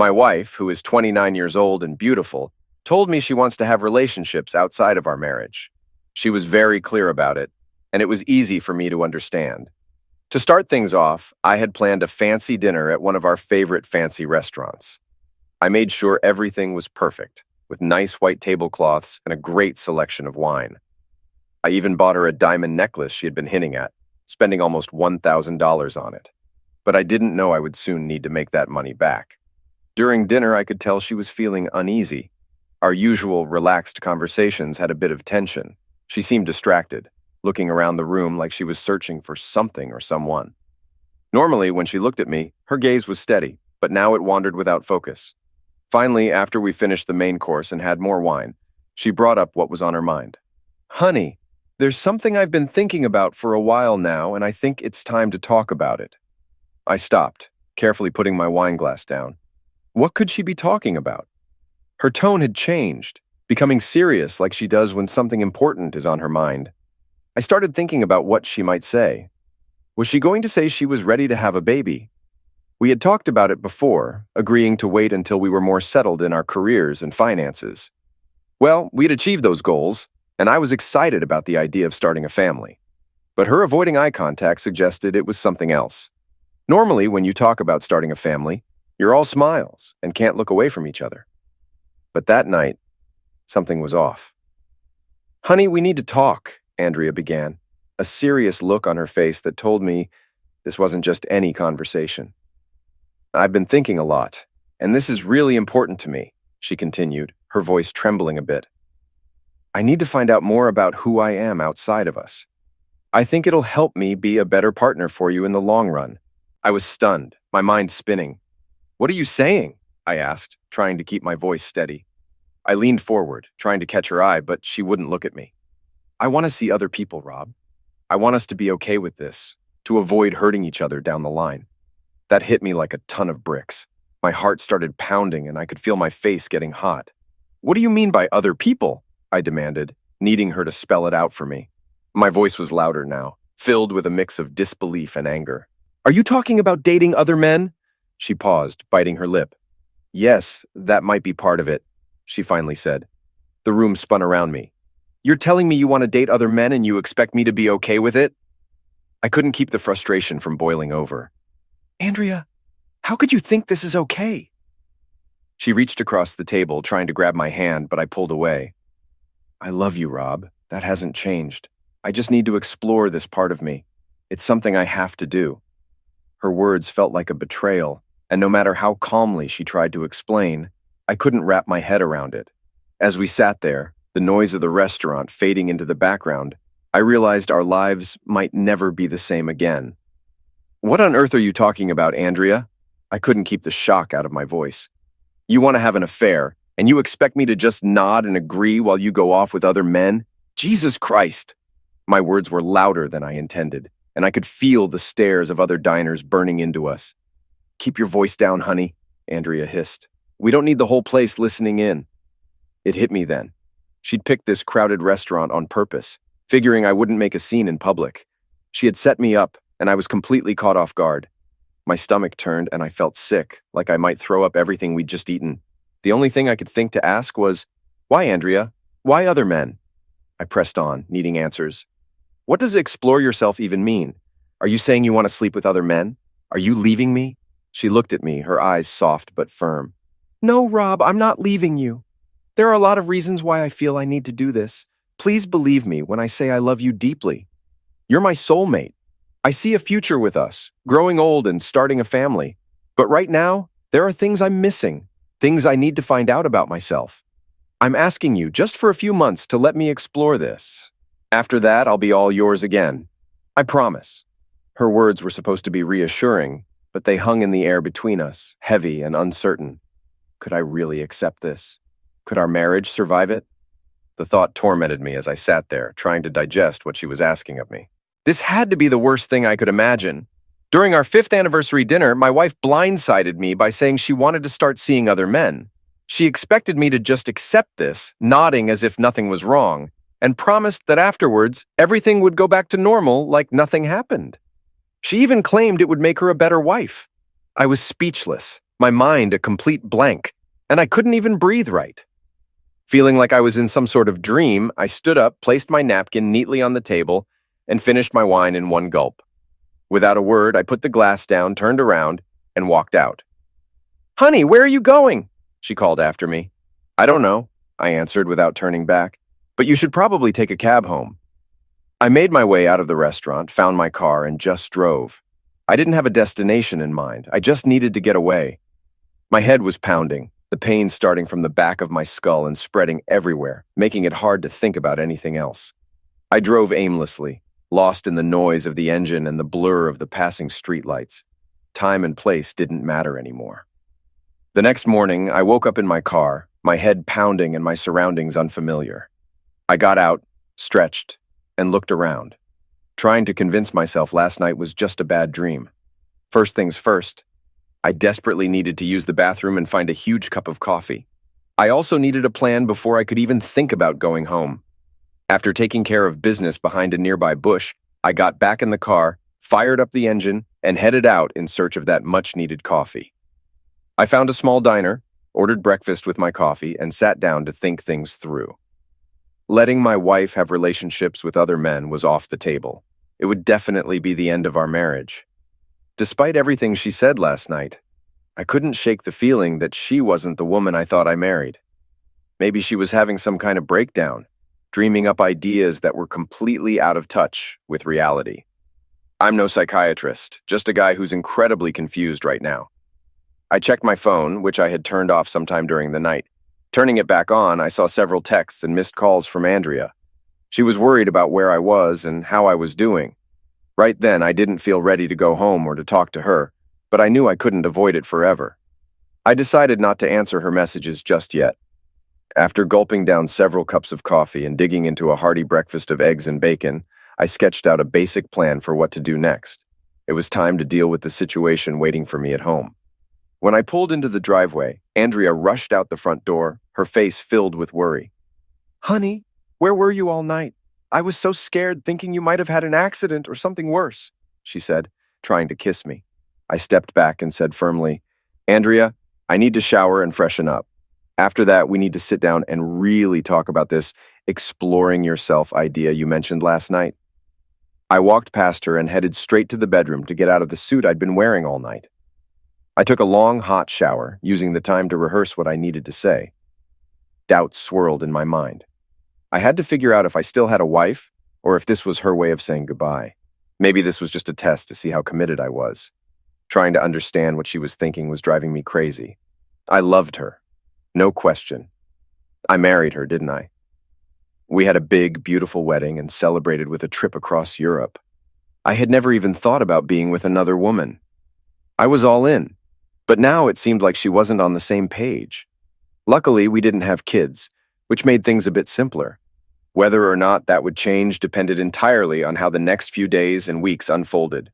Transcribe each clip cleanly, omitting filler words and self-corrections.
My wife, who is 29 years old and beautiful, told me she wants to have relationships outside of our marriage. She was very clear about it, and it was easy for me to understand. To start things off, I had planned a fancy dinner at one of our favorite fancy restaurants. I made sure everything was perfect, with nice white tablecloths and a great selection of wine. I even bought her a diamond necklace she had been hinting at, spending almost $1,000 on it. But I didn't know I would soon need to make that money back. During dinner, I could tell she was feeling uneasy. Our usual relaxed conversations had a bit of tension. She seemed distracted, looking around the room like she was searching for something or someone. Normally, when she looked at me, her gaze was steady, but now it wandered without focus. Finally, after we finished the main course and had more wine, she brought up what was on her mind. "Honey, there's something I've been thinking about for a while now, and I think it's time to talk about it." I stopped, carefully putting my wine glass down. What could she be talking about? Her tone had changed, becoming serious like she does when something important is on her mind. I started thinking about what she might say. Was she going to say she was ready to have a baby? We had talked about it before, agreeing to wait until we were more settled in our careers and finances. Well, we'd achieved those goals, and I was excited about the idea of starting a family. But her avoiding eye contact suggested it was something else. Normally, when you talk about starting a family, you're all smiles and can't look away from each other. But that night, something was off. "Honey, we need to talk," Andrea began, a serious look on her face that told me this wasn't just any conversation. "I've been thinking a lot, and this is really important to me," she continued, her voice trembling a bit. "I need to find out more about who I am outside of us. I think it'll help me be a better partner for you in the long run." I was stunned, my mind spinning. "What are you saying?" I asked, trying to keep my voice steady. I leaned forward, trying to catch her eye, but she wouldn't look at me. "I want to see other people, Rob. I want us to be okay with this, to avoid hurting each other down the line." That hit me like a ton of bricks. My heart started pounding and I could feel my face getting hot. "What do you mean by other people?" I demanded, needing her to spell it out for me. My voice was louder now, filled with a mix of disbelief and anger. "Are you talking about dating other men?" She paused, biting her lip. "Yes, that might be part of it," she finally said. The room spun around me. "You're telling me you want to date other men and you expect me to be okay with it?" I couldn't keep the frustration from boiling over. "Andrea, how could you think this is okay?" She reached across the table, trying to grab my hand, but I pulled away. "I love you, Rob. That hasn't changed. I just need to explore this part of me. It's something I have to do." Her words felt like a betrayal, and no matter how calmly she tried to explain, I couldn't wrap my head around it. As we sat there, the noise of the restaurant fading into the background, I realized our lives might never be the same again. "What on earth are you talking about, Andrea?" I couldn't keep the shock out of my voice. "You want to have an affair, and you expect me to just nod and agree while you go off with other men? Jesus Christ!" My words were louder than I intended, and I could feel the stares of other diners burning into us. "Keep your voice down, honey," Andrea hissed. "We don't need the whole place listening in." It hit me then. She'd picked this crowded restaurant on purpose, figuring I wouldn't make a scene in public. She had set me up, and I was completely caught off guard. My stomach turned and I felt sick, like I might throw up everything we'd just eaten. The only thing I could think to ask was, "Why, Andrea? Why other men?" I pressed on, needing answers. "What does explore yourself even mean? Are you saying you want to sleep with other men? Are you leaving me?" She looked at me, her eyes soft but firm. "No, Rob, I'm not leaving you. There are a lot of reasons why I feel I need to do this. Please believe me when I say I love you deeply. You're my soulmate. I see a future with us, growing old and starting a family. But right now, there are things I'm missing, things I need to find out about myself. I'm asking you just for a few months to let me explore this. After that, I'll be all yours again. I promise." Her words were supposed to be reassuring, but they hung in the air between us, heavy and uncertain. Could I really accept this? Could our marriage survive it? The thought tormented me as I sat there, trying to digest what she was asking of me. This had to be the worst thing I could imagine. During our 5th anniversary dinner, my wife blindsided me by saying she wanted to start seeing other men. She expected me to just accept this, nodding as if nothing was wrong, and promised that afterwards, everything would go back to normal like nothing happened. She even claimed it would make her a better wife. I was speechless, my mind a complete blank, and I couldn't even breathe right. Feeling like I was in some sort of dream, I stood up, placed my napkin neatly on the table, and finished my wine in one gulp. Without a word, I put the glass down, turned around, and walked out. "Honey, where are you going?" she called after me. "I don't know," I answered without turning back, "but you should probably take a cab home." I made my way out of the restaurant, found my car, and just drove. I didn't have a destination in mind. I just needed to get away. My head was pounding, the pain starting from the back of my skull and spreading everywhere, making it hard to think about anything else. I drove aimlessly, lost in the noise of the engine and the blur of the passing streetlights. Time and place didn't matter anymore. The next morning, I woke up in my car, my head pounding and my surroundings unfamiliar. I got out, stretched, and looked around, trying to convince myself last night was just a bad dream. First things first, I desperately needed to use the bathroom and find a huge cup of coffee. I also needed a plan before I could even think about going home. After taking care of business behind a nearby bush, I got back in the car, fired up the engine, and headed out in search of that much-needed coffee. I found a small diner, ordered breakfast with my coffee, and sat down to think things through. Letting my wife have relationships with other men was off the table. It would definitely be the end of our marriage. Despite everything she said last night, I couldn't shake the feeling that she wasn't the woman I thought I married. Maybe she was having some kind of breakdown, dreaming up ideas that were completely out of touch with reality. I'm no psychiatrist, just a guy who's incredibly confused right now. I checked my phone, which I had turned off sometime during the night. Turning it back on, I saw several texts and missed calls from Andrea. She was worried about where I was and how I was doing. Right then, I didn't feel ready to go home or to talk to her, but I knew I couldn't avoid it forever. I decided not to answer her messages just yet. After gulping down several cups of coffee and digging into a hearty breakfast of eggs and bacon, I sketched out a basic plan for what to do next. It was time to deal with the situation waiting for me at home. When I pulled into the driveway, Andrea rushed out the front door, her face filled with worry. "Honey, where were you all night? I was so scared thinking you might have had an accident or something worse," she said, trying to kiss me. I stepped back and said firmly, "Andrea, I need to shower and freshen up. After that, we need to sit down and really talk about this exploring yourself idea you mentioned last night." I walked past her and headed straight to the bedroom to get out of the suit I'd been wearing all night. I took a long, hot shower, using the time to rehearse what I needed to say. Doubts swirled in my mind. I had to figure out if I still had a wife, or if this was her way of saying goodbye. Maybe this was just a test to see how committed I was. Trying to understand what she was thinking was driving me crazy. I loved her. No question. I married her, didn't I? We had a big, beautiful wedding and celebrated with a trip across Europe. I had never even thought about being with another woman. I was all in, but now it seemed like she wasn't on the same page. Luckily, we didn't have kids, which made things a bit simpler. Whether or not that would change depended entirely on how the next few days and weeks unfolded.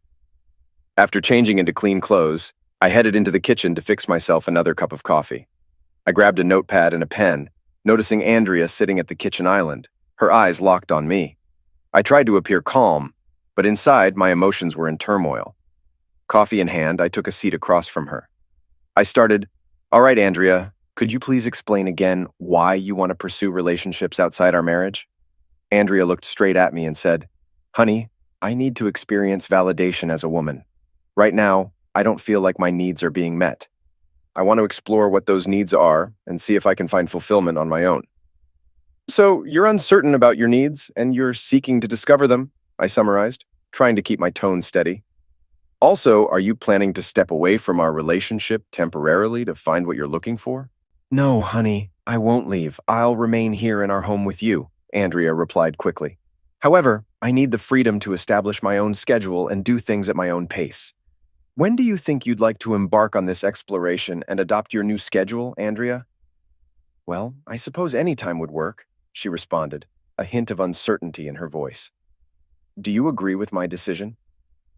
After changing into clean clothes, I headed into the kitchen to fix myself another cup of coffee. I grabbed a notepad and a pen, noticing Andrea sitting at the kitchen island, her eyes locked on me. I tried to appear calm, but inside my emotions were in turmoil. Coffee in hand, I took a seat across from her. I started, "All right, Andrea, could you please explain again why you want to pursue relationships outside our marriage?" Andrea looked straight at me and said, "Honey, I need to experience validation as a woman. Right now, I don't feel like my needs are being met. I want to explore what those needs are and see if I can find fulfillment on my own." "So you're uncertain about your needs and you're seeking to discover them," I summarized, trying to keep my tone steady. "Also, are you planning to step away from our relationship temporarily to find what you're looking for?" "No, honey, I won't leave. I'll remain here in our home with you," Andrea replied quickly. "However, I need the freedom to establish my own schedule and do things at my own pace." "When do you think you'd like to embark on this exploration and adopt your new schedule, Andrea?" "Well, I suppose any time would work," she responded, a hint of uncertainty in her voice. "Do you agree with my decision?"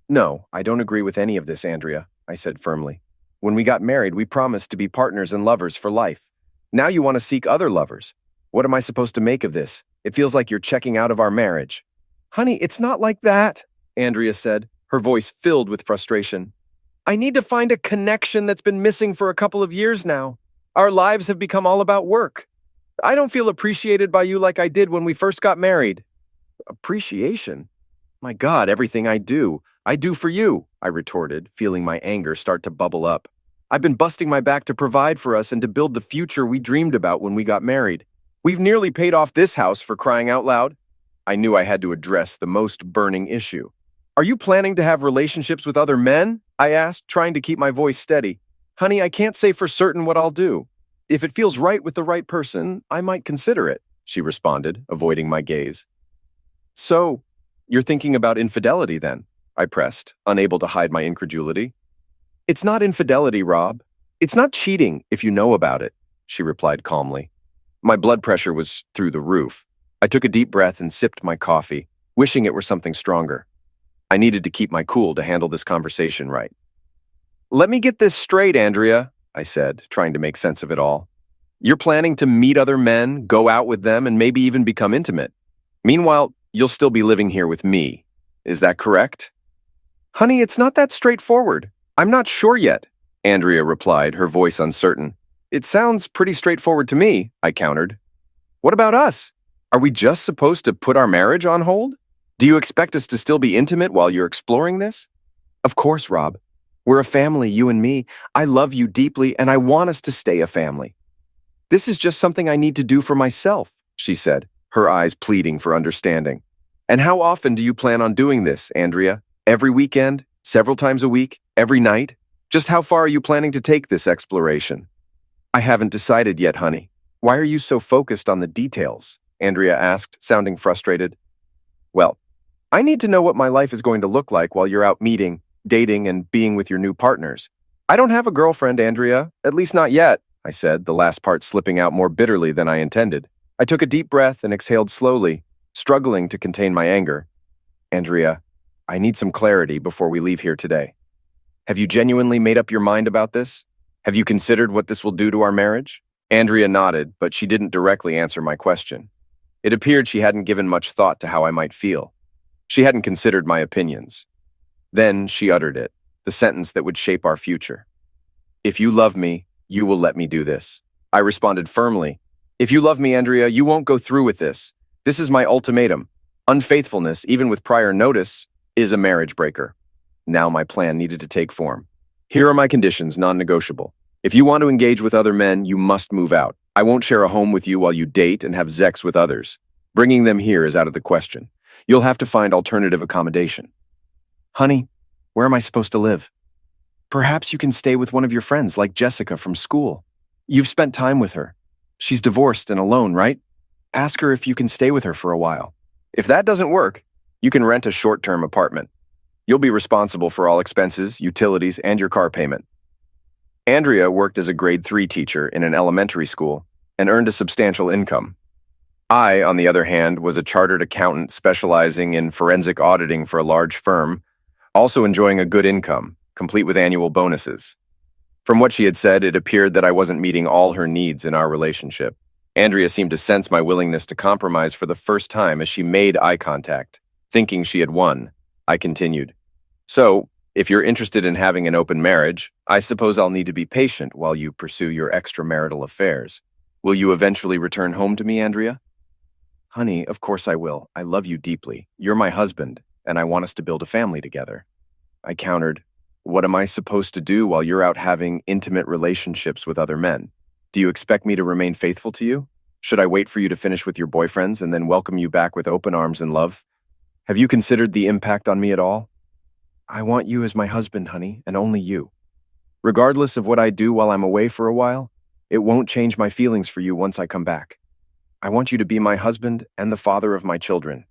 "No, I don't agree with any of this, Andrea," I said firmly. "When we got married, we promised to be partners and lovers for life. Now you want to seek other lovers. What am I supposed to make of this? It feels like you're checking out of our marriage." "Honey, it's not like that," Andrea said, her voice filled with frustration. I need to find a connection that's been missing for a couple of years now. Our lives have become all about work. I don't feel appreciated by you like I did when we first got married. Appreciation? My God, everything I do for you, I retorted, feeling my anger start to bubble up. I've been busting my back to provide for us and to build the future we dreamed about when we got married. We've nearly paid off this house for crying out loud. I knew I had to address the most burning issue. Are you planning to have relationships with other men? I asked, trying to keep my voice steady. Honey, I can't say for certain what I'll do. If it feels right with the right person, I might consider it, she responded, avoiding my gaze. So, you're thinking about infidelity then? I pressed, unable to hide my incredulity. It's not infidelity, Rob. It's not cheating if you know about it, she replied calmly. My blood pressure was through the roof. I took a deep breath and sipped my coffee, wishing it were something stronger. I needed to keep my cool to handle this conversation right. Let me get this straight, Andrea, I said, trying to make sense of it all. You're planning to meet other men, go out with them, and maybe even become intimate. Meanwhile, you'll still be living here with me. Is that correct? Honey, it's not that straightforward. I'm not sure yet, Andrea replied, her voice uncertain. It sounds pretty straightforward to me, I countered. What about us? Are we just supposed to put our marriage on hold? Do you expect us to still be intimate while you're exploring this? Of course, Rob. We're a family, you and me. I love you deeply, and I want us to stay a family. This is just something I need to do for myself, she said, her eyes pleading for understanding. And how often do you plan on doing this, Andrea? Every weekend? Several times a week? Every night? Just how far are you planning to take this exploration? I haven't decided yet, honey. Why are you so focused on the details? Andrea asked, sounding frustrated. Well, I need to know what my life is going to look like while you're out meeting, dating, and being with your new partners. I don't have a girlfriend, Andrea, at least not yet, I said, the last part slipping out more bitterly than I intended. I took a deep breath and exhaled slowly, struggling to contain my anger. Andrea, I need some clarity before we leave here today. Have you genuinely made up your mind about this? Have you considered what this will do to our marriage? Andrea nodded, but she didn't directly answer my question. It appeared she hadn't given much thought to how I might feel. She hadn't considered my opinions. Then she uttered it, the sentence that would shape our future. If you love me, you will let me do this. I responded firmly. If you love me, Andrea, you won't go through with this. This is my ultimatum. Unfaithfulness, even with prior notice, is a marriage breaker. Now my plan needed to take form. Here are my conditions, non-negotiable. If you want to engage with other men, you must move out. I won't share a home with you while you date and have sex with others. Bringing them here is out of the question. You'll have to find alternative accommodation. Honey, where am I supposed to live? Perhaps you can stay with one of your friends, like Jessica from school. You've spent time with her. She's divorced and alone, right? Ask her if you can stay with her for a while. If that doesn't work, you can rent a short-term apartment. You'll be responsible for all expenses, utilities, and your car payment. Andrea worked as a grade 3 teacher in an elementary school and earned a substantial income. I, on the other hand, was a chartered accountant specializing in forensic auditing for a large firm, also enjoying a good income, complete with annual bonuses. From what she had said, it appeared that I wasn't meeting all her needs in our relationship. Andrea seemed to sense my willingness to compromise for the first time as she made eye contact. Thinking she had won, I continued. So, if you're interested in having an open marriage, I suppose I'll need to be patient while you pursue your extramarital affairs. Will you eventually return home to me, Andrea? Honey, of course I will. I love you deeply. You're my husband, and I want us to build a family together. I countered, what am I supposed to do while you're out having intimate relationships with other men? Do you expect me to remain faithful to you? Should I wait for you to finish with your boyfriends and then welcome you back with open arms and love? Have you considered the impact on me at all? I want you as my husband, honey, and only you. Regardless of what I do while I'm away for a while, it won't change my feelings for you once I come back. I want you to be my husband and the father of my children.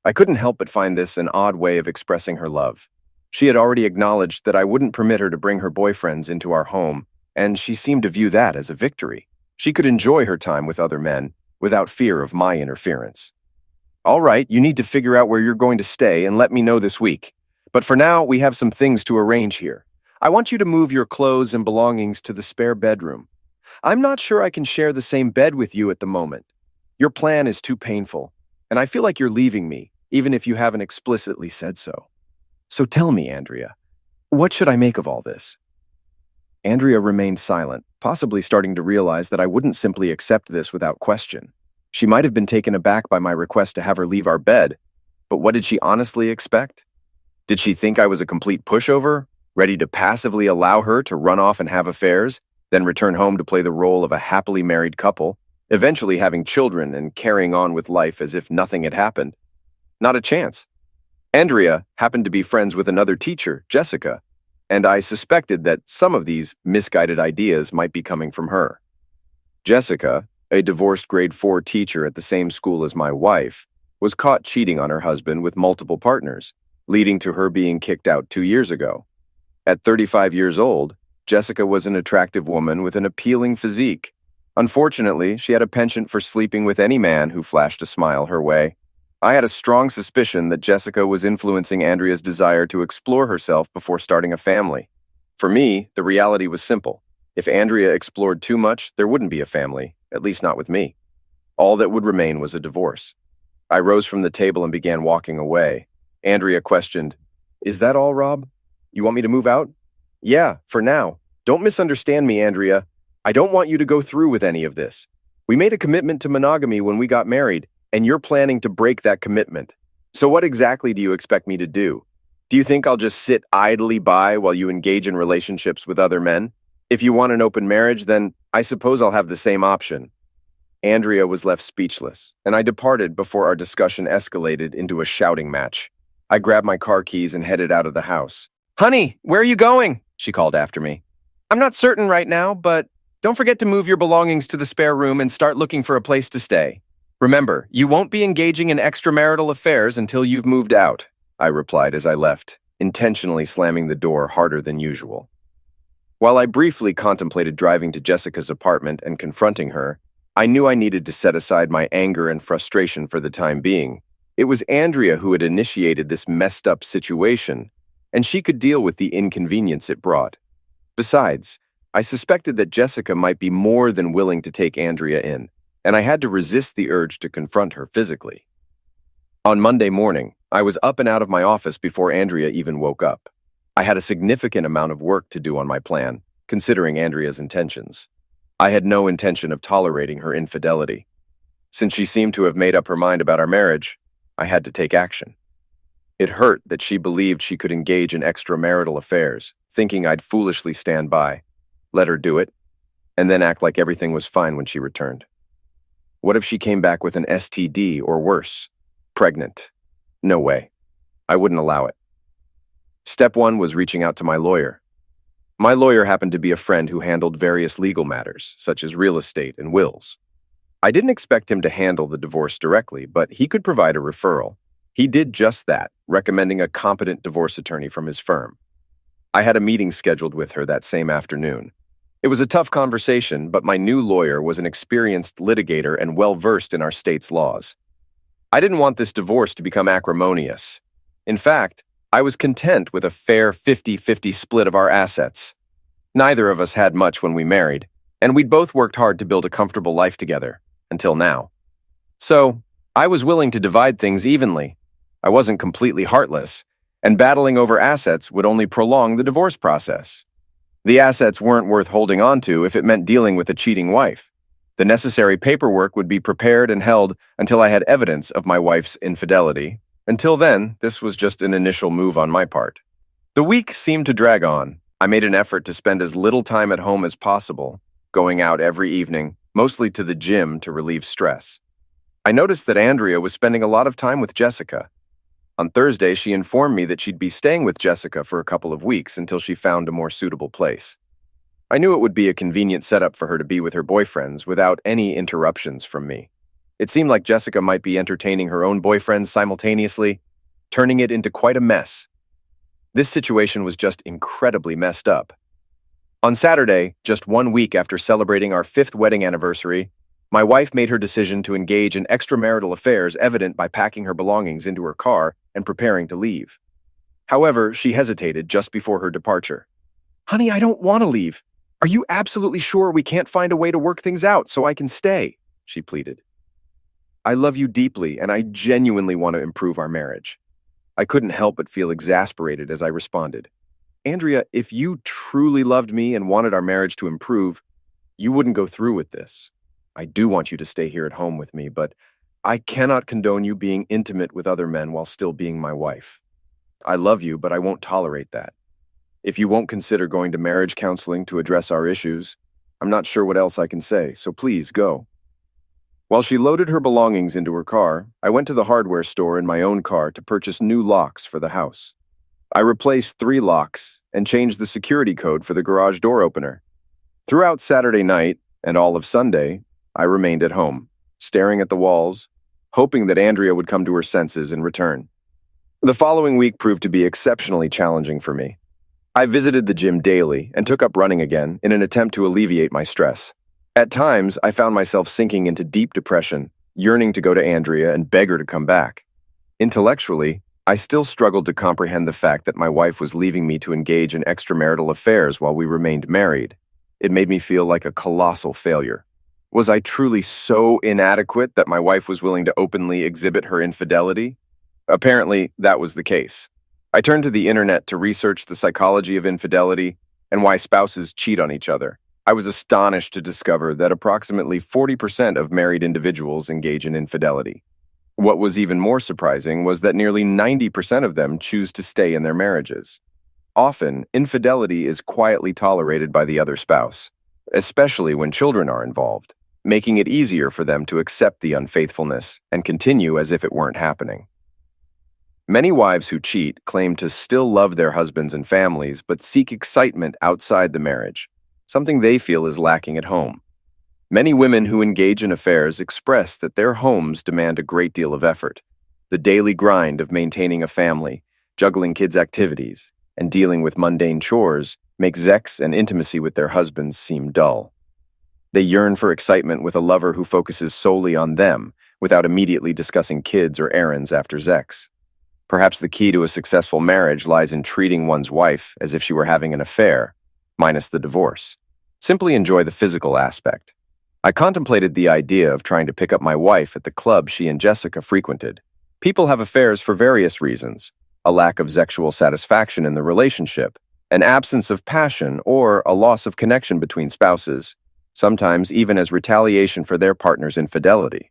I couldn't help but find this an odd way of expressing her love. She had already acknowledged that I wouldn't permit her to bring her boyfriends into our home, and she seemed to view that as a victory. She could enjoy her time with other men without fear of my interference. All right, you need to figure out where you're going to stay and let me know this week. But for now, we have some things to arrange here. I want you to move your clothes and belongings to the spare bedroom. I'm not sure I can share the same bed with you at the moment. Your plan is too painful, and I feel like you're leaving me, even if you haven't explicitly said so. So tell me, Andrea, What should I make of all this? Andrea remained silent, possibly starting to realize that I wouldn't simply accept this without question. She might have been taken aback by my request to have her leave our bed, but what did she honestly expect? Did she think I was a complete pushover, ready to passively allow her to run off and have affairs, then return home to play the role of a happily married couple, eventually having children and carrying on with life as if nothing had happened? Not a chance. Andrea happened to be friends with another teacher, Jessica, and I suspected that some of these misguided ideas might be coming from her. Jessica, a divorced grade 4 teacher at the same school as my wife, was caught cheating on her husband with multiple partners, leading to her being kicked out 2 years ago. At 35 years old, Jessica was an attractive woman with an appealing physique. Unfortunately, she had a penchant for sleeping with any man who flashed a smile her way. I had a strong suspicion that Jessica was influencing Andrea's desire to explore herself before starting a family. For me, the reality was simple. If Andrea explored too much, there wouldn't be a family, at least not with me. All that would remain was a divorce. I rose from the table and began walking away. Andrea questioned, "Is that all, Rob? You want me to move out?" "Yeah, for now. Don't misunderstand me, Andrea. I don't want you to go through with any of this. We made a commitment to monogamy when we got married, and you're planning to break that commitment. So what exactly do you expect me to do? Do you think I'll just sit idly by while you engage in relationships with other men? If you want an open marriage, then I suppose I'll have the same option." Andrea was left speechless, and I departed before our discussion escalated into a shouting match. I grabbed my car keys and headed out of the house. "Honey, where are you going?" she called after me. "I'm not certain right now, but don't forget to move your belongings to the spare room and start looking for a place to stay. Remember, you won't be engaging in extramarital affairs until you've moved out," I replied as I left, intentionally slamming the door harder than usual. While I briefly contemplated driving to Jessica's apartment and confronting her, I knew I needed to set aside my anger and frustration for the time being. It was Andrea who had initiated this messed-up situation, and she could deal with the inconvenience it brought. Besides, I suspected that Jessica might be more than willing to take Andrea in, and I had to resist the urge to confront her physically. On Monday morning, I was up and out of my office before Andrea even woke up. I had a significant amount of work to do on my plan, considering Andrea's intentions. I had no intention of tolerating her infidelity. Since she seemed to have made up her mind about our marriage, I had to take action. It hurt that she believed she could engage in extramarital affairs, thinking I'd foolishly stand by, let her do it, and then act like everything was fine when she returned. What if she came back with an STD or worse? Pregnant. No way. I wouldn't allow it. Step one was reaching out to my lawyer. My lawyer happened to be a friend who handled various legal matters, such as real estate and wills. I didn't expect him to handle the divorce directly, but he could provide a referral. He did just that, recommending a competent divorce attorney from his firm. I had a meeting scheduled with her that same afternoon. It was a tough conversation, but my new lawyer was an experienced litigator and well-versed in our state's laws. I didn't want this divorce to become acrimonious. In fact, I was content with a fair 50-50 split of our assets. Neither of us had much when we married, and we'd both worked hard to build a comfortable life together, until now. So, I was willing to divide things evenly. I wasn't completely heartless, and battling over assets would only prolong the divorce process. The assets weren't worth holding on to if it meant dealing with a cheating wife. The necessary paperwork would be prepared and held until I had evidence of my wife's infidelity. Until then, this was just an initial move on my part. The week seemed to drag on. I made an effort to spend as little time at home as possible, going out every evening, mostly to the gym to relieve stress. I noticed that Andrea was spending a lot of time with Jessica. On Thursday, she informed me that she'd be staying with Jessica for a couple of weeks until she found a more suitable place. I knew it would be a convenient setup for her to be with her boyfriends without any interruptions from me. It seemed like Jessica might be entertaining her own boyfriends simultaneously, turning it into quite a mess. This situation was just incredibly messed up. On Saturday, just 1 week after celebrating our 5th wedding anniversary, my wife made her decision to engage in extramarital affairs evident by packing her belongings into her car and preparing to leave. However, she hesitated just before her departure. "Honey, I don't want to leave. Are you absolutely sure we can't find a way to work things out so I can stay?" she pleaded. "I love you deeply, and I genuinely want to improve our marriage." I couldn't help but feel exasperated as I responded. Andrea, if you truly loved me and wanted our marriage to improve, you wouldn't go through with this. I do want you to stay here at home with me, but I cannot condone you being intimate with other men while still being my wife. I love you, but I won't tolerate that. If you won't consider going to marriage counseling to address our issues, I'm not sure what else I can say, so please go. While she loaded her belongings into her car, I went to the hardware store in my own car to purchase new locks for the house. I replaced 3 locks and changed the security code for the garage door opener. Throughout Saturday night and all of Sunday, I remained at home, staring at the walls, hoping that Andrea would come to her senses and return. The following week proved to be exceptionally challenging for me. I visited the gym daily and took up running again in an attempt to alleviate my stress. At times, I found myself sinking into deep depression, yearning to go to Andrea and beg her to come back. Intellectually, I still struggled to comprehend the fact that my wife was leaving me to engage in extramarital affairs while we remained married. It made me feel like a colossal failure. Was I truly so inadequate that my wife was willing to openly exhibit her infidelity? Apparently, that was the case. I turned to the internet to research the psychology of infidelity and why spouses cheat on each other. I was astonished to discover that approximately 40% of married individuals engage in infidelity. What was even more surprising was that nearly 90% of them choose to stay in their marriages. Often, infidelity is quietly tolerated by the other spouse, especially when children are involved, making it easier for them to accept the unfaithfulness and continue as if it weren't happening. Many wives who cheat claim to still love their husbands and families but seek excitement outside the marriage, something they feel is lacking at home. Many women who engage in affairs express that their homes demand a great deal of effort. The daily grind of maintaining a family, juggling kids' activities, and dealing with mundane chores makes sex and intimacy with their husbands seem dull. They yearn for excitement with a lover who focuses solely on them without immediately discussing kids or errands after sex. Perhaps the key to a successful marriage lies in treating one's wife as if she were having an affair, minus the divorce. Simply enjoy the physical aspect. I contemplated the idea of trying to pick up my wife at the club she and Jessica frequented. People have affairs for various reasons: a lack of sexual satisfaction in the relationship, an absence of passion, or a loss of connection between spouses, sometimes even as retaliation for their partner's infidelity.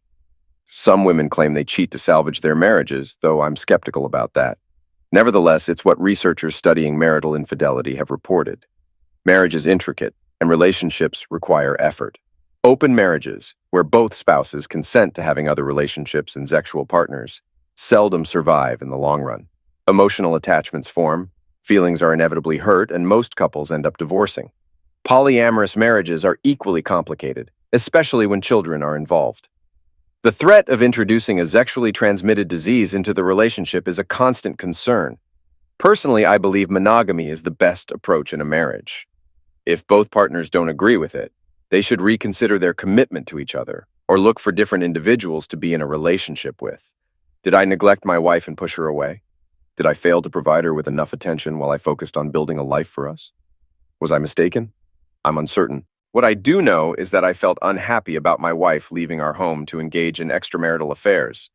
Some women claim they cheat to salvage their marriages, though I'm skeptical about that. Nevertheless, it's what researchers studying marital infidelity have reported. Marriage is intricate, and relationships require effort. Open marriages, where both spouses consent to having other relationships and sexual partners, seldom survive in the long run. Emotional attachments form, feelings are inevitably hurt, and most couples end up divorcing. Polyamorous marriages are equally complicated, especially when children are involved. The threat of introducing a sexually transmitted disease into the relationship is a constant concern. Personally, I believe monogamy is the best approach in a marriage. If both partners don't agree with it, they should reconsider their commitment to each other or look for different individuals to be in a relationship with. Did I neglect my wife and push her away? Did I fail to provide her with enough attention while I focused on building a life for us? Was I mistaken? I'm uncertain. What I do know is that I felt unhappy about my wife leaving our home to engage in extramarital affairs.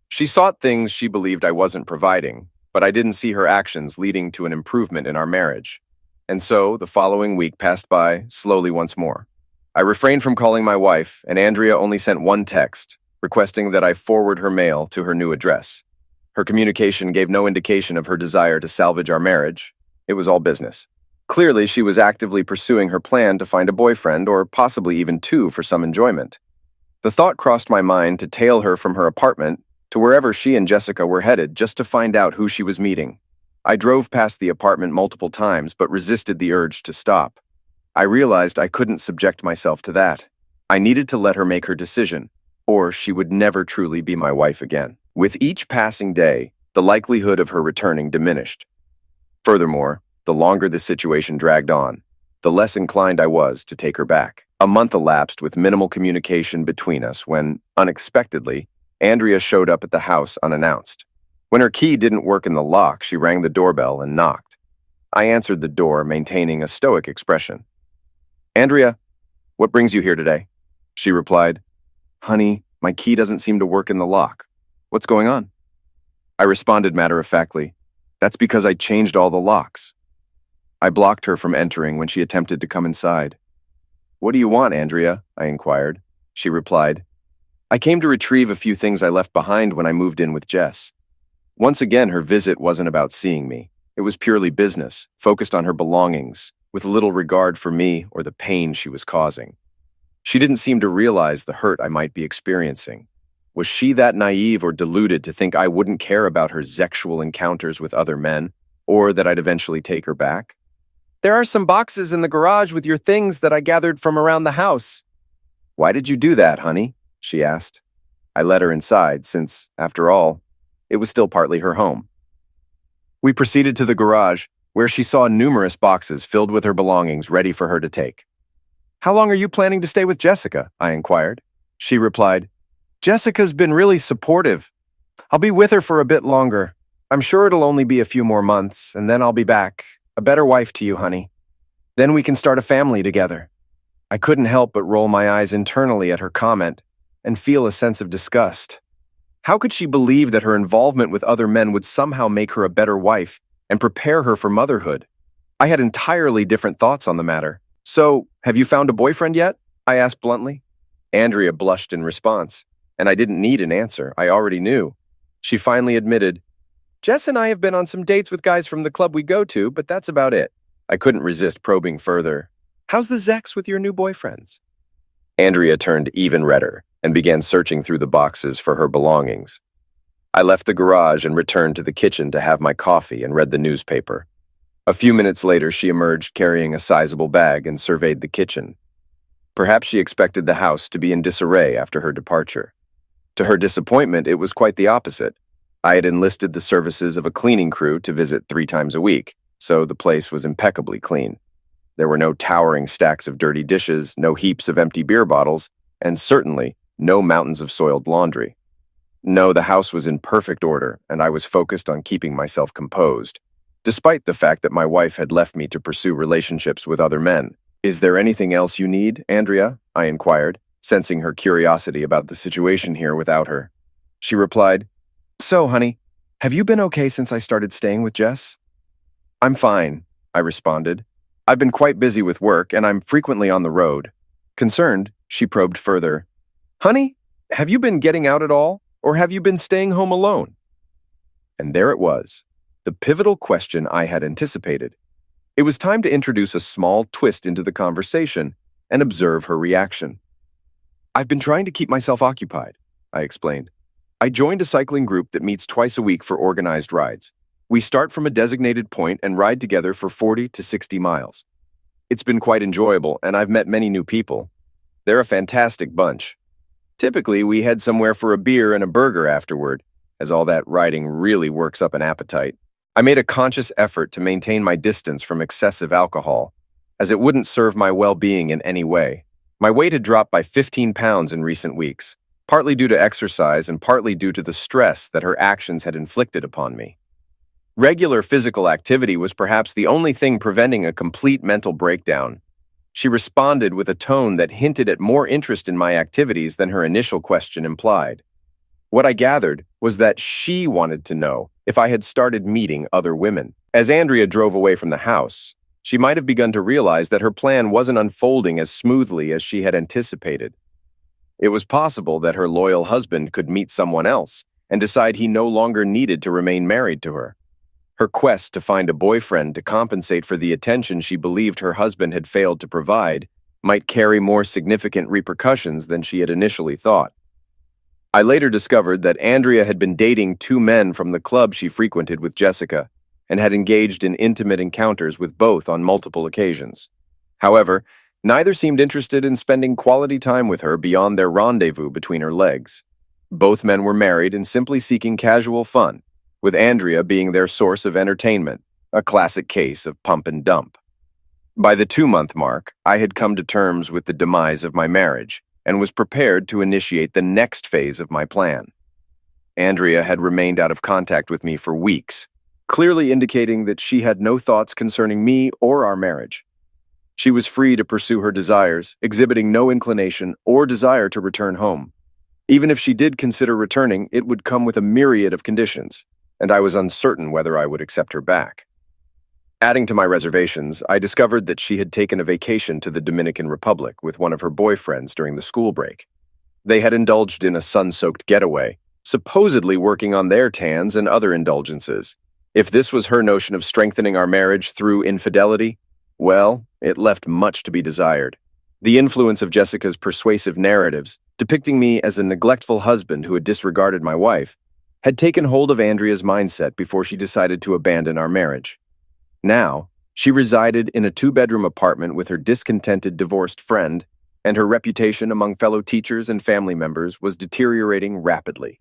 She sought things she believed I wasn't providing, but I didn't see her actions leading to an improvement in our marriage. And so, the following week passed by, slowly once more. I refrained from calling my wife, and Andrea only sent one text, requesting that I forward her mail to her new address. Her communication gave no indication of her desire to salvage our marriage. It was all business. Clearly, she was actively pursuing her plan to find a boyfriend, or possibly even 2 for some enjoyment. The thought crossed my mind to tail her from her apartment to wherever she and Jessica were headed just to find out who she was meeting. I drove past the apartment multiple times but resisted the urge to stop. I realized I couldn't subject myself to that. I needed to let her make her decision, or she would never truly be my wife again. With each passing day, the likelihood of her returning diminished. Furthermore, the longer the situation dragged on, the less inclined I was to take her back. A month elapsed with minimal communication between us when, unexpectedly, Andrea showed up at the house unannounced. When her key didn't work in the lock, she rang the doorbell and knocked. I answered the door, maintaining a stoic expression. "Andrea, what brings you here today?" She replied, "Honey, my key doesn't seem to work in the lock. What's going on?" I responded matter-of-factly, "That's because I changed all the locks." I blocked her from entering when she attempted to come inside. "What do you want, Andrea?" I inquired. She replied, "I came to retrieve a few things I left behind when I moved in with Jess." Once again, her visit wasn't about seeing me. It was purely business, focused on her belongings, with little regard for me or the pain she was causing. She didn't seem to realize the hurt I might be experiencing. Was she that naive or deluded to think I wouldn't care about her sexual encounters with other men, or that I'd eventually take her back? "There are some boxes in the garage with your things that I gathered from around the house." "Why did you do that, honey?" she asked. I let her inside since, after all, it was still partly her home. We proceeded to the garage, where she saw numerous boxes filled with her belongings ready for her to take. "How long are you planning to stay with Jessica?" I inquired. She replied, "Jessica's been really supportive. I'll be with her for a bit longer. I'm sure it'll only be a few more months, and then I'll be back. A better wife to you, honey. Then we can start a family together." I couldn't help but roll my eyes internally at her comment and feel a sense of disgust. How could she believe that her involvement with other men would somehow make her a better wife and prepare her for motherhood? I had entirely different thoughts on the matter. "So, have you found a boyfriend yet?" I asked bluntly. Andrea blushed in response, and I didn't need an answer. I already knew. She finally admitted, "Jess and I have been on some dates with guys from the club we go to, but that's about it." I couldn't resist probing further. "How's the Zex with your new boyfriends?" Andrea turned even redder and began searching through the boxes for her belongings. I left the garage and returned to the kitchen to have my coffee and read the newspaper. A few minutes later, she emerged carrying a sizable bag and surveyed the kitchen. Perhaps she expected the house to be in disarray after her departure. To her disappointment, it was quite the opposite. I had enlisted the services of a cleaning crew to visit 3 times a week, so the place was impeccably clean. There were no towering stacks of dirty dishes, no heaps of empty beer bottles, and certainly no mountains of soiled laundry. No, the house was in perfect order, and I was focused on keeping myself composed, despite the fact that my wife had left me to pursue relationships with other men. "Is there anything else you need, Andrea?" I inquired, sensing her curiosity about the situation here without her. She replied, "So, honey, have you been okay since I started staying with Jess?" "I'm fine," I responded. "I've been quite busy with work, and I'm frequently on the road." Concerned, she probed further. "Honey, have you been getting out at all, or have you been staying home alone?" And there it was, the pivotal question I had anticipated. It was time to introduce a small twist into the conversation and observe her reaction. "I've been trying to keep myself occupied," I explained. "I joined a cycling group that meets twice a week for organized rides. We start from a designated point and ride together for 40 to 60 miles. It's been quite enjoyable, and I've met many new people. They're a fantastic bunch. Typically, we head somewhere for a beer and a burger afterward, as all that riding really works up an appetite. I made a conscious effort to maintain my distance from excessive alcohol, as it wouldn't serve my well-being in any way. My weight had dropped by 15 pounds in recent weeks, partly due to exercise and partly due to the stress that her actions had inflicted upon me. Regular physical activity was perhaps the only thing preventing a complete mental breakdown. She responded with a tone that hinted at more interest in my activities than her initial question implied. What I gathered was that she wanted to know if I had started meeting other women. As Andrea drove away from the house, she might have begun to realize that her plan wasn't unfolding as smoothly as she had anticipated. It was possible that her loyal husband could meet someone else and decide he no longer needed to remain married to her. Her quest to find a boyfriend to compensate for the attention she believed her husband had failed to provide might carry more significant repercussions than she had initially thought. I later discovered that Andrea had been dating 2 men from the club she frequented with Jessica and had engaged in intimate encounters with both on multiple occasions. However, neither seemed interested in spending quality time with her beyond their rendezvous between her legs. Both men were married and simply seeking casual fun, with Andrea being their source of entertainment, a classic case of pump and dump. By the 2-month mark, I had come to terms with the demise of my marriage and was prepared to initiate the next phase of my plan. Andrea had remained out of contact with me for weeks, clearly indicating that she had no thoughts concerning me or our marriage. She was free to pursue her desires, exhibiting no inclination or desire to return home. Even if she did consider returning, it would come with a myriad of conditions, and I was uncertain whether I would accept her back. Adding to my reservations, I discovered that she had taken a vacation to the Dominican Republic with one of her boyfriends during the school break. They had indulged in a sun-soaked getaway, supposedly working on their tans and other indulgences. If this was her notion of strengthening our marriage through infidelity, well, it left much to be desired. The influence of Jessica's persuasive narratives, depicting me as a neglectful husband who had disregarded my wife, had taken hold of Andrea's mindset before she decided to abandon our marriage. Now, she resided in a two-bedroom apartment with her discontented divorced friend, and her reputation among fellow teachers and family members was deteriorating rapidly.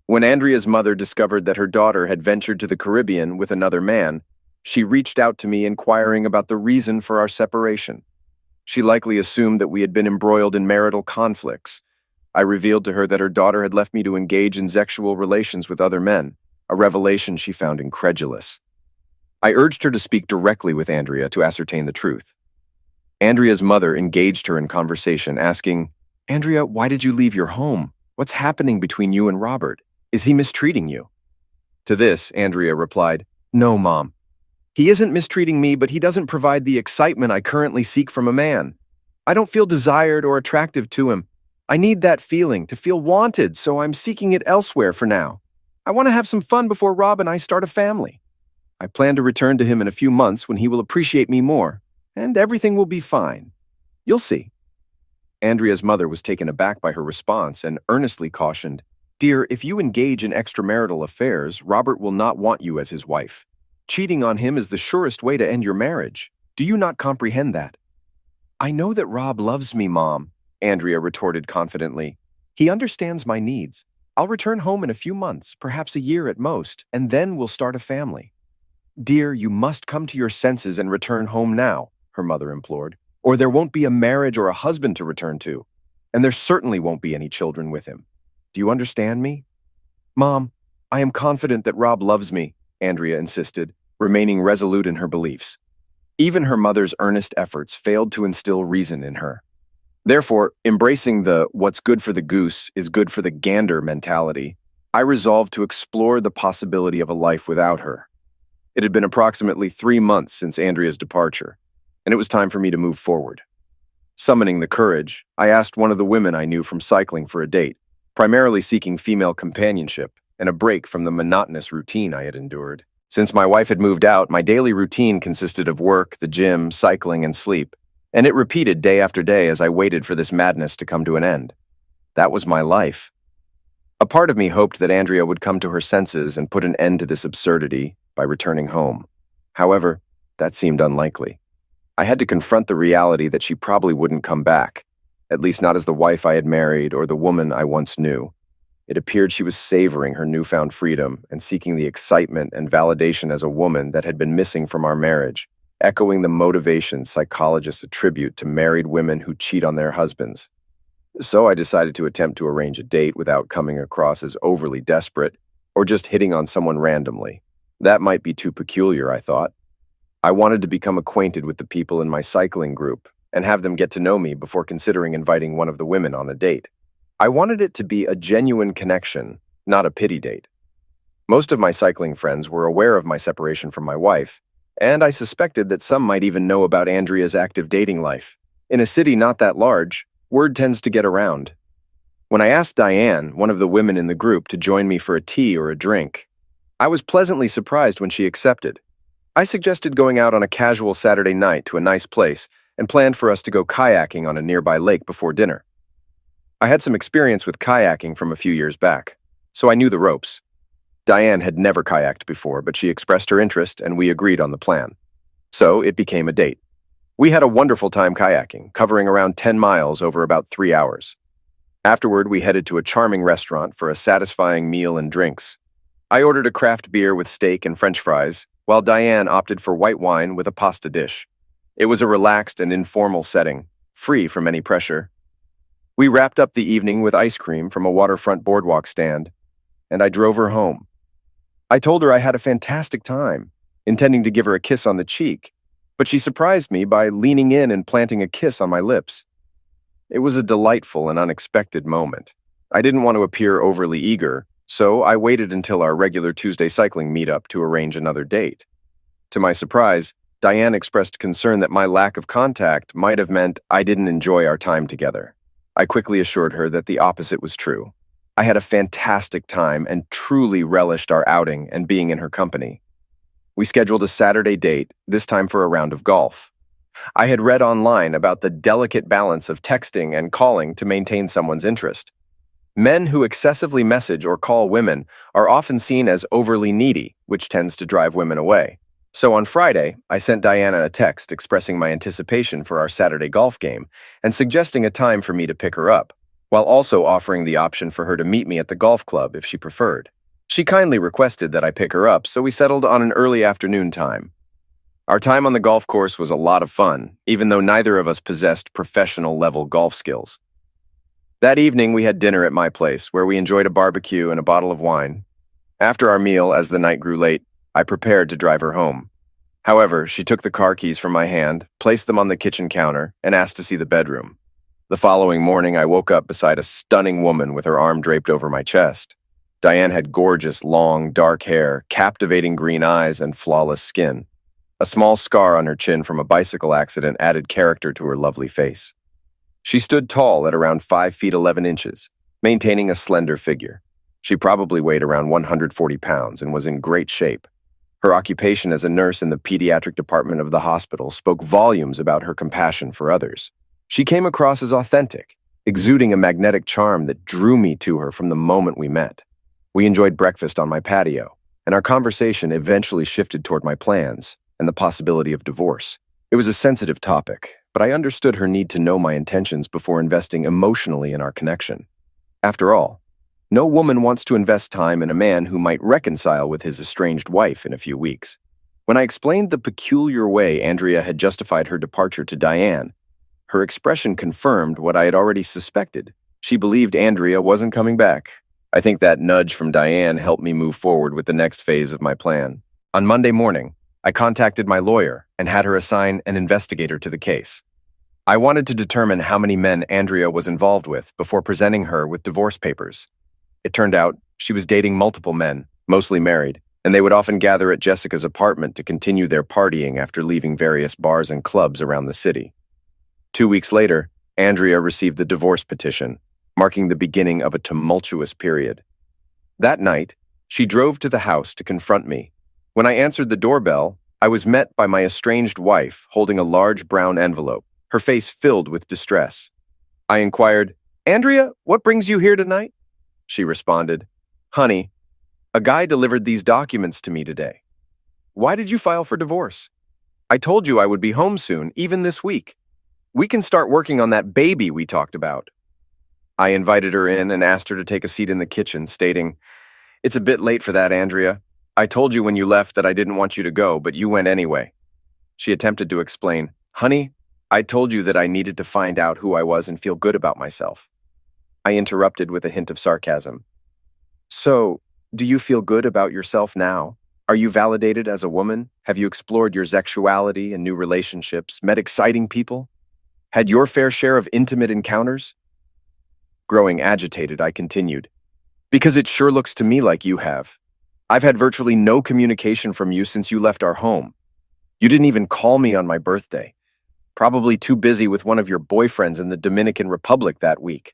When Andrea's mother discovered that her daughter had ventured to the Caribbean with another man, she reached out to me inquiring about the reason for our separation. She likely assumed that we had been embroiled in marital conflicts. I revealed to her that her daughter had left me to engage in sexual relations with other men, a revelation she found incredulous. I urged her to speak directly with Andrea to ascertain the truth. Andrea's mother engaged her in conversation, asking, "Andrea, why did you leave your home? What's happening between you and Robert? Is he mistreating you?" To this, Andrea replied, "No, Mom. He isn't mistreating me, but he doesn't provide the excitement I currently seek from a man. I don't feel desired or attractive to him. I need that feeling, to feel wanted, so I'm seeking it elsewhere for now. I want to have some fun before Rob and I start a family. I plan to return to him in a few months when he will appreciate me more, and everything will be fine. You'll see." Andrea's mother was taken aback by her response and earnestly cautioned, "Dear, if you engage in extramarital affairs, Robert will not want you as his wife. Cheating on him is the surest way to end your marriage. Do you not comprehend that?" "I know that Rob loves me, Mom," Andrea retorted confidently. "He understands my needs. I'll return home in a few months, perhaps a year at most, and then we'll start a family." "Dear, you must come to your senses and return home now," her mother implored, "or there won't be a marriage or a husband to return to, and there certainly won't be any children with him. Do you understand me?" "Mom, I am confident that Rob loves me," Andrea insisted, remaining resolute in her beliefs. Even her mother's earnest efforts failed to instill reason in her. Therefore, embracing the "what's good for the goose is good for the gander" mentality, I resolved to explore the possibility of a life without her. It had been approximately 3 months since Andrea's departure, and it was time for me to move forward. Summoning the courage, I asked one of the women I knew from cycling for a date, primarily seeking female companionship and a break from the monotonous routine I had endured. Since my wife had moved out, my daily routine consisted of work, the gym, cycling, and sleep, and it repeated day after day as I waited for this madness to come to an end. That was my life. A part of me hoped that Andrea would come to her senses and put an end to this absurdity by returning home. However, that seemed unlikely. I had to confront the reality that she probably wouldn't come back, at least not as the wife I had married or the woman I once knew. It appeared she was savoring her newfound freedom and seeking the excitement and validation as a woman that had been missing from our marriage, echoing the motivations psychologists attribute to married women who cheat on their husbands. So I decided to attempt to arrange a date without coming across as overly desperate or just hitting on someone randomly. That might be too peculiar, I thought. I wanted to become acquainted with the people in my cycling group and have them get to know me before considering inviting one of the women on a date. I wanted it to be a genuine connection, not a pity date. Most of my cycling friends were aware of my separation from my wife, and I suspected that some might even know about Andrea's active dating life. In a city not that large, word tends to get around. When I asked Diane, one of the women in the group, to join me for a tea or a drink, I was pleasantly surprised when she accepted. I suggested going out on a casual Saturday night to a nice place and planned for us to go kayaking on a nearby lake before dinner. I had some experience with kayaking from a few years back, so I knew the ropes. Diane had never kayaked before, but she expressed her interest and we agreed on the plan. So it became a date. We had a wonderful time kayaking, covering around 10 miles over about 3 hours. Afterward, we headed to a charming restaurant for a satisfying meal and drinks. I ordered a craft beer with steak and French fries, while Diane opted for white wine with a pasta dish. It was a relaxed and informal setting, free from any pressure. We wrapped up the evening with ice cream from a waterfront boardwalk stand, and I drove her home. I told her I had a fantastic time, intending to give her a kiss on the cheek, but she surprised me by leaning in and planting a kiss on my lips. It was a delightful and unexpected moment. I didn't want to appear overly eager, so I waited until our regular Tuesday cycling meetup to arrange another date. To my surprise, Diane expressed concern that my lack of contact might have meant I didn't enjoy our time together. I quickly assured her that the opposite was true. I had a fantastic time and truly relished our outing and being in her company. We scheduled a Saturday date, this time for a round of golf. I had read online about the delicate balance of texting and calling to maintain someone's interest. Men who excessively message or call women are often seen as overly needy, which tends to drive women away. So on Friday, I sent Diana a text expressing my anticipation for our Saturday golf game and suggesting a time for me to pick her up, while also offering the option for her to meet me at the golf club if she preferred. She kindly requested that I pick her up, so we settled on an early afternoon time. Our time on the golf course was a lot of fun, even though neither of us possessed professional-level golf skills. That evening, we had dinner at my place, where we enjoyed a barbecue and a bottle of wine. After our meal, as the night grew late, I prepared to drive her home. However, she took the car keys from my hand, placed them on the kitchen counter, and asked to see the bedroom. The following morning, I woke up beside a stunning woman with her arm draped over my chest. Diane had gorgeous, long, dark hair, captivating green eyes, and flawless skin. A small scar on her chin from a bicycle accident added character to her lovely face. She stood tall at around 5 feet 11 inches, maintaining a slender figure. She probably weighed around 140 pounds and was in great shape. Her occupation as a nurse in the pediatric department of the hospital spoke volumes about her compassion for others. She came across as authentic, exuding a magnetic charm that drew me to her from the moment we met. We enjoyed breakfast on my patio, and our conversation eventually shifted toward my plans and the possibility of divorce. It was a sensitive topic, but I understood her need to know my intentions before investing emotionally in our connection. After all, no woman wants to invest time in a man who might reconcile with his estranged wife in a few weeks. When I explained the peculiar way Andrea had justified her departure to Diane, her expression confirmed what I had already suspected. She believed Andrea wasn't coming back. I think that nudge from Diane helped me move forward with the next phase of my plan. On Monday morning, I contacted my lawyer and had her assign an investigator to the case. I wanted to determine how many men Andrea was involved with before presenting her with divorce papers. It turned out she was dating multiple men, mostly married, and they would often gather at Jessica's apartment to continue their partying after leaving various bars and clubs around the city. 2 weeks later, Andrea received the divorce petition, marking the beginning of a tumultuous period. That night, she drove to the house to confront me. When I answered the doorbell, I was met by my estranged wife holding a large brown envelope, her face filled with distress. I inquired, "Andrea, what brings you here tonight?" She responded, "Honey, a guy delivered these documents to me today. Why did you file for divorce? I told you I would be home soon, even this week. We can start working on that baby we talked about." I invited her in and asked her to take a seat in the kitchen, stating, "It's a bit late for that, Andrea. I told you when you left that I didn't want you to go, but you went anyway." She attempted to explain, "Honey, I told you that I needed to find out who I was and feel good about myself." I interrupted with a hint of sarcasm. "So, do you feel good about yourself now? Are you validated as a woman? Have you explored your sexuality and new relationships, met exciting people? Had your fair share of intimate encounters?" Growing agitated, I continued, "Because it sure looks to me like you have. I've had virtually no communication from you since you left our home. You didn't even call me on my birthday. Probably too busy with one of your boyfriends in the Dominican Republic that week.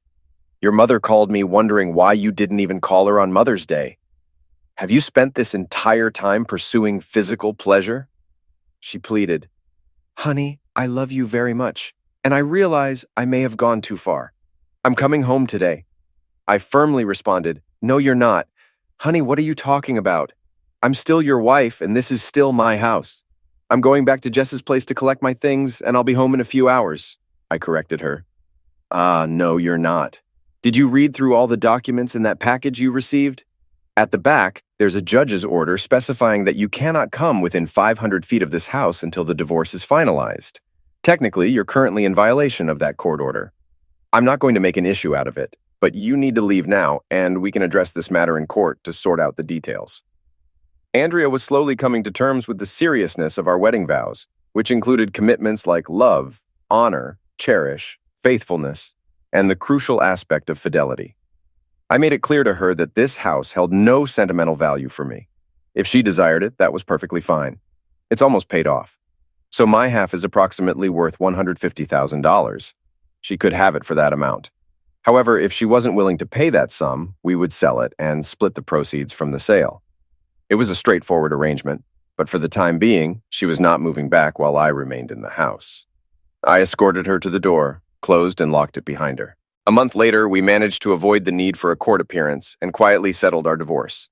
Your mother called me wondering why you didn't even call her on Mother's Day. Have you spent this entire time pursuing physical pleasure?" She pleaded, "Honey, I love you very much, and I realize I may have gone too far. I'm coming home today." I firmly responded, "No, you're not. Honey, what are you talking about? I'm still your wife, and this is still my house. I'm going back to Jess's place to collect my things, and I'll be home in a few hours," I corrected her. "Ah, no, you're not. Did you read through all the documents in that package you received? At the back, there's a judge's order specifying that you cannot come within 500 feet of this house until the divorce is finalized. Technically, you're currently in violation of that court order. I'm not going to make an issue out of it, but you need to leave now, and we can address this matter in court to sort out the details." Andrea was slowly coming to terms with the seriousness of our wedding vows, which included commitments like love, honor, cherish, faithfulness, and the crucial aspect of fidelity. I made it clear to her that this house held no sentimental value for me. If she desired it, that was perfectly fine. It's almost paid off. So my half is approximately worth $150,000. She could have it for that amount. However, if she wasn't willing to pay that sum, we would sell it and split the proceeds from the sale. It was a straightforward arrangement, but for the time being, she was not moving back while I remained in the house. I escorted her to the door, closed and locked it behind her. A month later, we managed to avoid the need for a court appearance and quietly settled our divorce.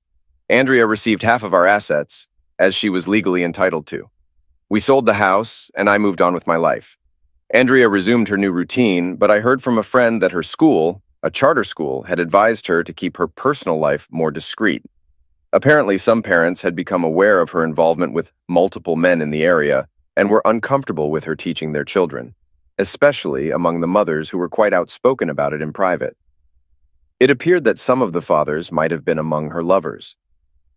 Andrea received half of our assets, as she was legally entitled to. We sold the house, and I moved on with my life. Andrea resumed her new routine, but I heard from a friend that her school, a charter school, had advised her to keep her personal life more discreet. Apparently, some parents had become aware of her involvement with multiple men in the area and were uncomfortable with her teaching their children, especially among the mothers who were quite outspoken about it in private. It appeared that some of the fathers might have been among her lovers.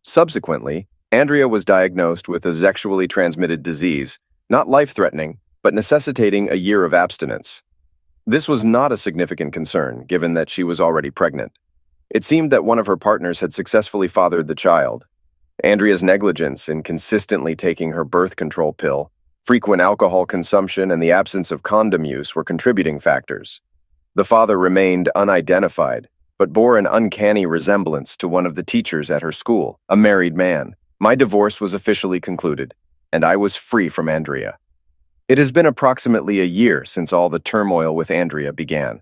Subsequently, Andrea was diagnosed with a sexually transmitted disease, not life-threatening, but necessitating a year of abstinence. This was not a significant concern, given that she was already pregnant. It seemed that one of her partners had successfully fathered the child. Andrea's negligence in consistently taking her birth control pill, frequent alcohol consumption, and the absence of condom use were contributing factors. The father remained unidentified, but bore an uncanny resemblance to one of the teachers at her school, a married man. My divorce was officially concluded, and I was free from Andrea. It has been approximately a year since all the turmoil with Andrea began.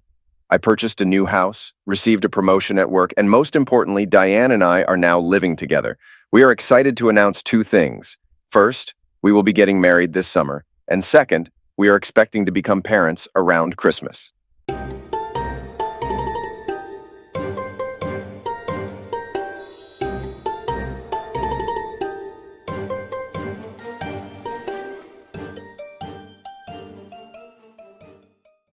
I purchased a new house, received a promotion at work, and most importantly, Diane and I are now living together. We are excited to announce two things. First, we will be getting married this summer, and second, we are expecting to become parents around Christmas.